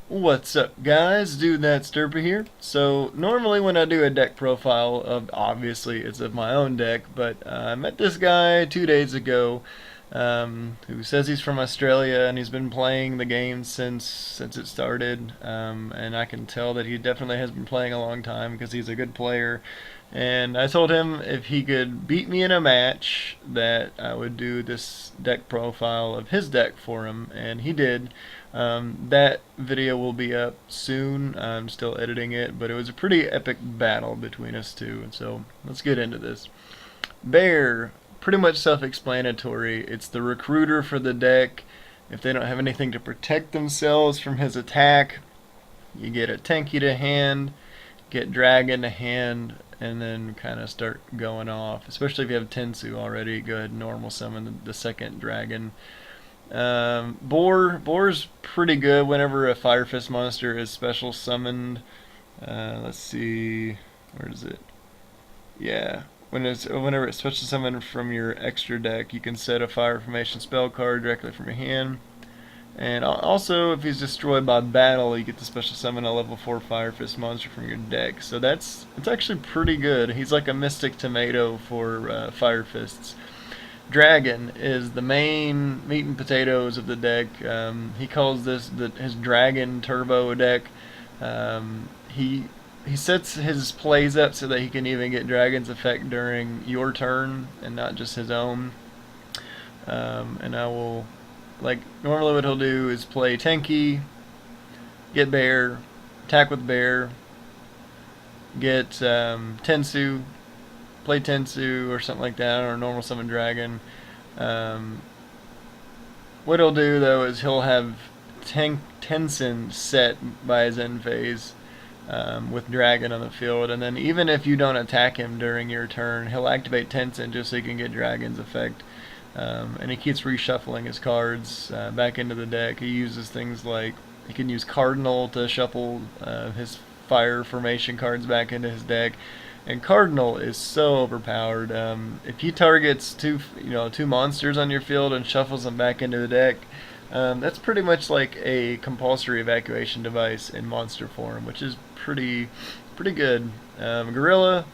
What's up, guys? Dude, that's Derpy here. So normally when I do a deck profile of, obviously it's of my own deck, but I met this guy 2 days ago who says he's from Australia and he's been playing the game since it started, and I can tell that he definitely has been playing a long time because he's a good player. And I told him if he could beat me in a match, that I would do this deck profile of his deck for him, and he did. That video will be up soon. I'm still editing it, but it was a pretty epic battle between us two, and so let's get into this. Bear, pretty much self-explanatory. It's the recruiter for the deck. If they don't have anything to protect themselves from his attack, you get a Tenki to hand, get Dragon to hand, and then kind of start going off. Especially if you have Tensu already, go ahead and normal summon the second Dragon. Boar's pretty good whenever a Fire Fist monster is special summoned. Let's see, where is it? Yeah, whenever it's special summoned from your extra deck, you can set a Fire Formation spell card directly from your hand. And also, if he's destroyed by battle, you get to special summon a level 4 Fire Fist monster from your deck. So it's actually pretty good. He's like a Mystic Tomato for Fire Fists. Dragon is the main meat and potatoes of the deck. He calls this his Dragon Turbo deck. He sets his plays up so that he can even get Dragon's effect during your turn and not just his own. And I will, like, normally what he'll do is play Tenki, get Bear, attack with Bear, get Tensu, play Tensu or something like that, or normal summon Dragon. Um, what he'll do though is he'll have Tensen set by his end phase, with Dragon on the field, and then even if you don't attack him during your turn, he'll activate Tensen just so he can get Dragon's effect. And he keeps reshuffling his cards back into the deck. He uses things like, he can use Cardinal to shuffle his Fire Formation cards back into his deck. And Cardinal is so overpowered. If he targets two monsters on your field and shuffles them back into the deck, that's pretty much like a compulsory evacuation device in monster form, which is pretty good. Gorilla,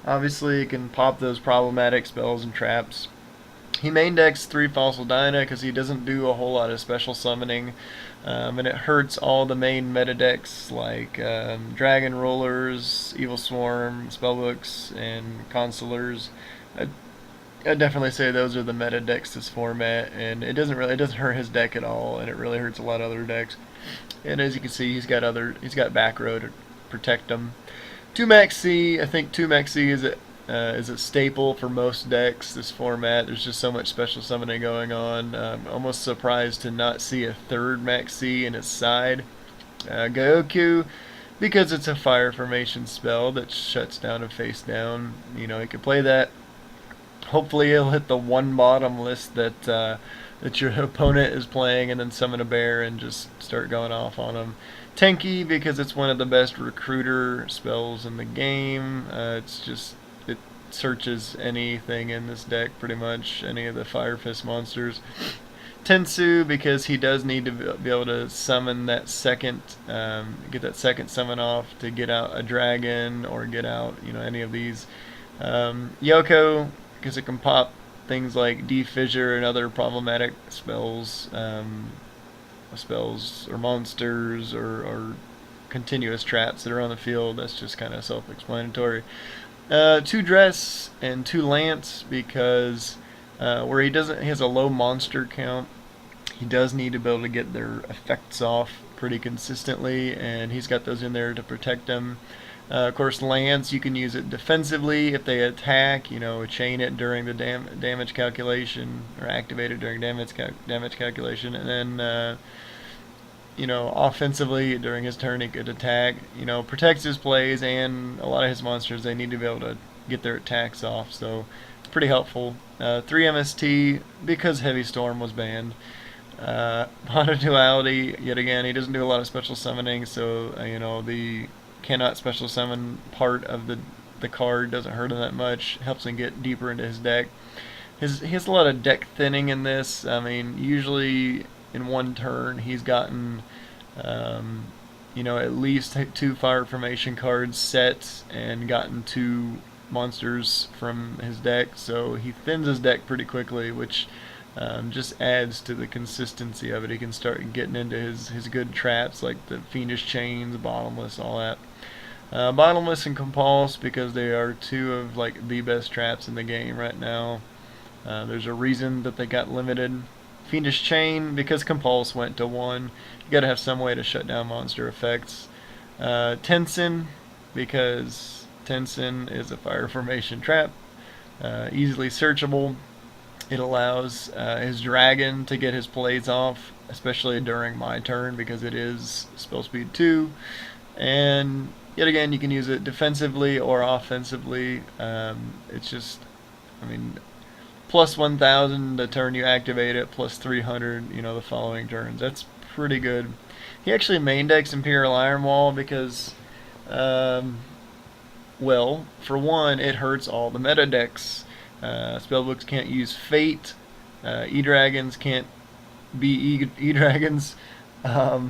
obviously, can pop those problematic spells and traps. He main decks 3 Fossil Dyna because he doesn't do a whole lot of special summoning, and it hurts all the main meta decks like Dragon Rollers, Evil Swarm, Spellbooks, and Consulars. I'd definitely say those are the meta decks this format, and it doesn't hurt his deck at all, and it really hurts a lot of other decks. And as you can see, he's got back row to protect them. 2 Max C, I think 2 Max C is a staple for most decks this format. There's just so much special summoning going on. Almost surprised to not see a third Max C in its side. Gaoku, because it's a Fire Formation spell that shuts down a face down. You know, he could play that. Hopefully he'll hit the one bottom list that your opponent is playing, and then summon a bear and just start going off on him. Tenki, because it's one of the best recruiter spells in the game. It searches anything in this deck, pretty much any of the Fire Fist monsters. Tensu, because he does need to be able to summon that second, get that second summon off to get out a dragon or get out any of these. Yoko, because it can pop things like Defissure and other problematic spells, or monsters or continuous traps that are on the field. That's just kind of self-explanatory. 2 Dress and 2 Lance, because where he has a low monster count, he does need to be able to get their effects off pretty consistently, and he's got those in there to protect them. Of course, Lance, you can use it defensively if they attack. Chain it during the damage calculation, or activate it during damage calculation, and then offensively during his turn he could attack. Protects his plays, and a lot of his monsters, they need to be able to get their attacks off, so it's pretty helpful. 3 MST, because Heavy Storm was banned. Mono Duality, yet again, he doesn't do a lot of special summoning, so the cannot special summon part of the card doesn't hurt him that much. Helps him get deeper into his deck. He has a lot of deck thinning in this. I mean, usually in one turn he's gotten at least 2 fire formation cards set and gotten 2 monsters from his deck, so he thins his deck pretty quickly, which just adds to the consistency of it. He can start getting into his good traps like the Fiendish Chains, Bottomless, all that. Bottomless and Compulse, because they are 2 of like the best traps in the game right now. There's a reason that they got limited. Fiendish Chain, because Compulse went to 1, you gotta have some way to shut down monster effects. Tensin, because Tensin is a fire formation trap, easily searchable. It allows his dragon to get his plays off, especially during my turn, because it is spell speed 2. And yet again, you can use it defensively or offensively. It's just, I mean, plus 1,000 the turn you activate it, plus 300, the following turns. That's pretty good. He actually main decks Imperial Iron Wall because, well, for one, it hurts all the meta decks. Spellbooks can't use Fate. E-Dragons can't be E-Dragons. Evil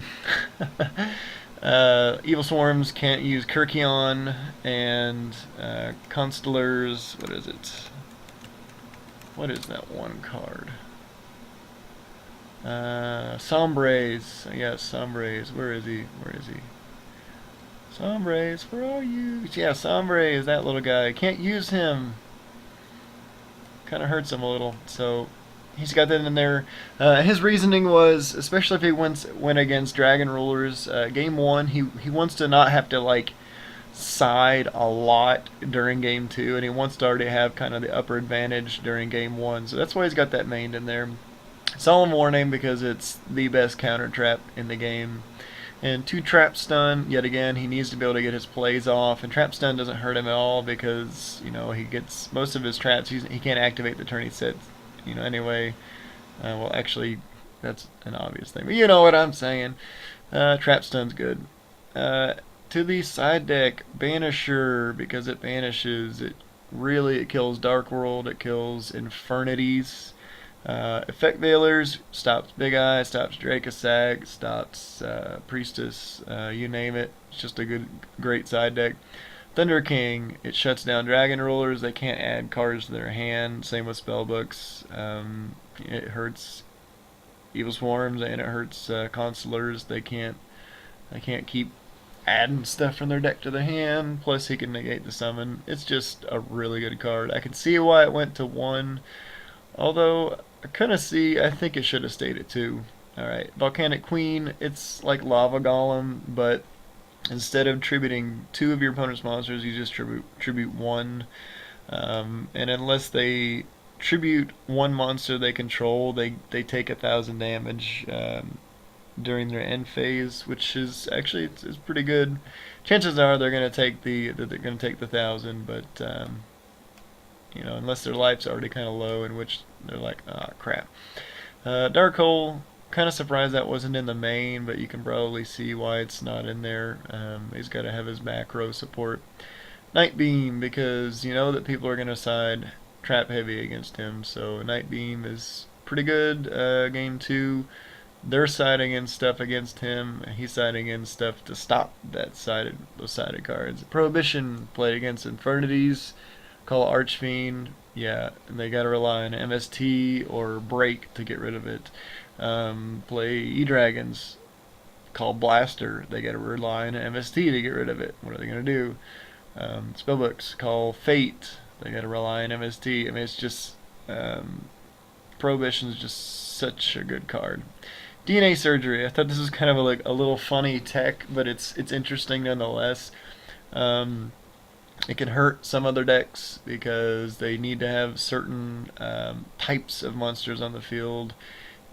Swarms can't use Kirkion, and Constellars, what is it? What is that one card? Sombres. Yes, Sombres. Where is he? Sombres, where are you? Yeah, Sombres, that little guy. Can't use him. Kind of hurts him a little. So he's got that in there. His reasoning was, especially if he went against Dragon Rulers, game 1, he wants to not have to like side a lot during game 2, and he wants to already have kind of the upper advantage during game 1. So that's why he's got that mained in there. Solemn Warning, because it's the best counter trap in the game. And 2 Trap Stun, yet again, he needs to be able to get his plays off, and Trap Stun doesn't hurt him at all because, he gets most of his traps, he can't activate the turn he sets, anyway. Well, actually, that's an obvious thing, but you know what I'm saying. Trap Stun's good. To the side deck, Banisher, because it banishes, it kills Dark World, it kills Infernities. Effect Veilers stops Big Eye, stops Dracossack, stops Priestess, you name it. It's just a great side deck. Thunder King, it shuts down Dragon Rulers. They can't add cards to their hand. Same with Spellbooks. It hurts Evil Swarms and it hurts Constellars. They can't keep adding stuff from their deck to their hand. Plus, he can negate the summon. It's just a really good card. I can see why it went to 1. Although, I think it should have stayed at 2. Alright, Volcanic Queen, it's like Lava Golem, but instead of tributing 2 of your opponent's monsters, you just tribute 1. And unless they tribute 1 monster they control, they take 1,000 damage during their end phase, which is actually it's pretty good. Chances are they're going to take the 1,000, but unless their life's already kind of low, in which they're like, ah, crap. Dark Hole, kind of surprised that wasn't in the main, but you can probably see why it's not in there. He's got to have his macro support. Night Beam, because you know that people are going to side trap heavy against him, so Night Beam is pretty good. Game 2, they're siding in stuff against him, he's siding in stuff to stop those sided cards. Prohibition, played against Infernities. Call Archfiend, yeah, and they gotta rely on MST or Break to get rid of it. Play E-Dragons, call Blaster, they gotta rely on MST to get rid of it. What are they gonna do? Spellbooks, call Fate, they gotta rely on MST. I mean, it's just, Prohibition is just such a good card. DNA Surgery, I thought this was kind of a little funny tech, but it's interesting nonetheless. It can hurt some other decks because they need to have certain types of monsters on the field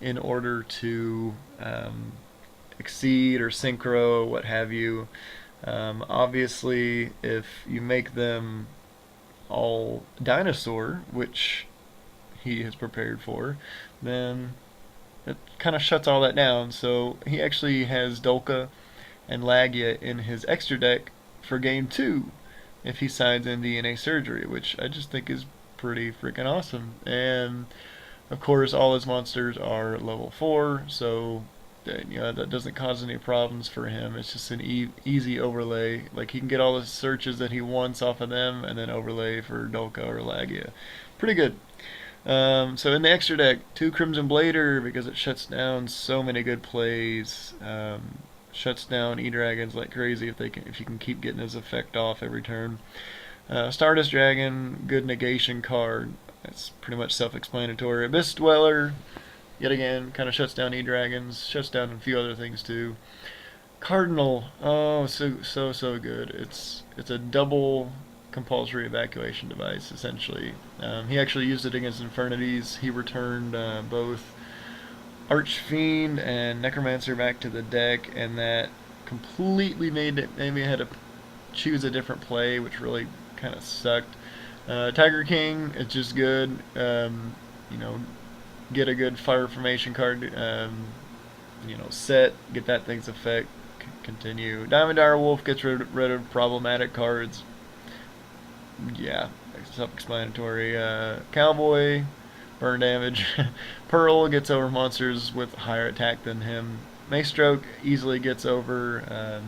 in order to exceed or synchro, what have you. Obviously, if you make them all dinosaur, which he has prepared for, then it kind of shuts all that down. So he actually has Dolka and Lagia in his extra deck for game 2. If he sides in DNA Surgery, which I just think is pretty freaking awesome. And of course, all his monsters are level 4, so that doesn't cause any problems for him. It's just an easy overlay. Like he can get all the searches that he wants off of them, and then overlay for Dolka or Lagia. Pretty good. So in the extra deck, 2 Crimson Blader because it shuts down so many good plays. Shuts down E-Dragons like crazy if you can keep getting his effect off every turn. Stardust Dragon, good negation card. That's pretty much self-explanatory. Abyss Dweller, yet again, kind of shuts down E-Dragons, shuts down a few other things too. Cardinal, oh, so good. It's a double compulsory evacuation device, essentially. He actually used it against Infernities. He returned both Archfiend and Necromancer back to the deck, and that completely made me had to choose a different play, which really kind of sucked. Tiger King, it's just good. You know, get a good fire formation card. Set, get that thing's effect. Continue. Diamond Dire Wolf gets rid of problematic cards. Yeah, self-explanatory. Cowboy, burn damage. Pearl gets over monsters with higher attack than him. Maestroke easily gets over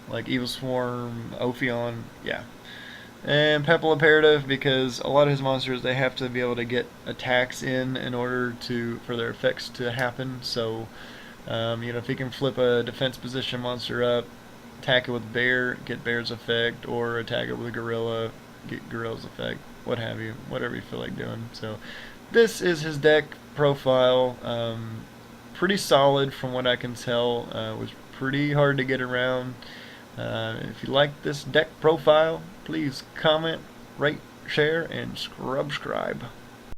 like Evil Swarm, Ophion, yeah. And Pepple Imperative because a lot of his monsters they have to be able to get attacks in order for their effects to happen. So if he can flip a defense position monster up, attack it with Bear, get Bear's effect, or attack it with a Gorilla, get Gorilla's effect, what have you, whatever you feel like doing. So this is his deck profile. Pretty solid from what I can tell. Was pretty hard to get around. If you like this deck profile, please comment, rate, share, and subscribe.